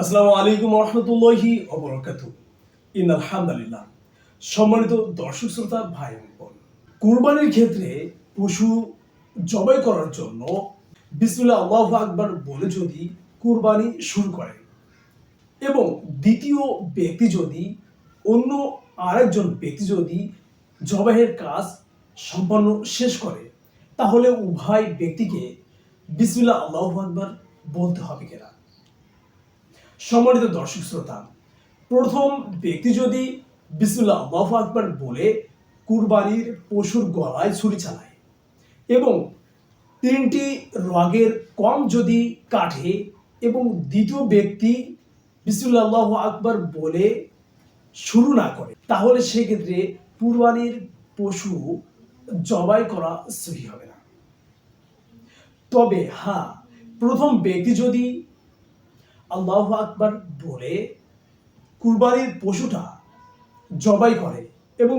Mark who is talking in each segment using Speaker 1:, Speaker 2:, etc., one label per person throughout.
Speaker 1: আসসালামু আলাইকুম রহমতুল্লাহি ওয়া বারাকাতুহু। ইন্নাল হামদুলিল্লাহ। সম্মানিত দর্শক শ্রোতা ভাই এবং বোন, কুরবানির ক্ষেত্রে পশু জবাই করার জন্য বিসমিল্লাহ আল্লাহু আকবার বলে যদি কুরবানি শুরু করে এবং দ্বিতীয় ব্যক্তি যদি অন্য আরেকজন ব্যক্তি যদি জবাইয়ের কাজ সম্পন্ন শেষ করে, তাহলে উভয় ব্যক্তিকে বিসমিল্লাহ আল্লাহু আকবার বলতে হবে কিনা। সম্মানিত দর্শক শ্রোতা, প্রথম ব্যক্তি যদি বিসমিল্লাহ আল্লাহু আকবার বলে কুরবানির পশুর গলায় ছুরি চালায় এবং তিনটি রগের কম যদি কাটে এবং দ্বিতীয় ব্যক্তি বিসমিল্লাহ আল্লাহু আকবার বলে শুরু না করে, তাহলে সেক্ষেত্রে কুরবানির পশু জবাই করা সহি হবে না। তবে হ্যাঁ, প্রথম ব্যক্তি যদি আল্লাহু আকবার বলে কুরবানির পশুটা জবাই করে এবং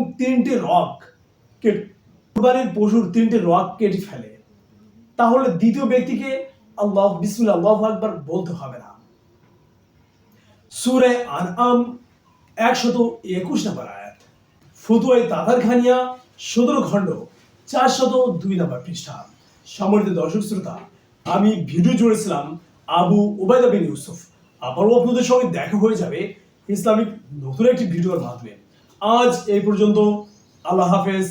Speaker 1: কুরবানির পশুর তিনটে রগ কেটে ফেলে, তাহলে দ্বিতীয় ব্যক্তিকে বিসমিল্লাহ আল্লাহু আকবার বলতে হবে না। সূরা আনআম 121 নম্বর আয়াত, ফতুয়ায়ে তাতারখানিয়া 17 খণ্ড 402 নম্বর পৃষ্ঠা। সম্মানিত দর্শক শ্রোতা, আমি ভিডিও জুড়েছিলাম আবু উবাইদা বিন ইউসুফ। আবারও আপনাদের সঙ্গে দেখা হয়ে যাবে ইসলামিক নতুন একটি ভিডিওর মাধ্যমে। আজ এই পর্যন্ত। আল্লাহ হাফেজ।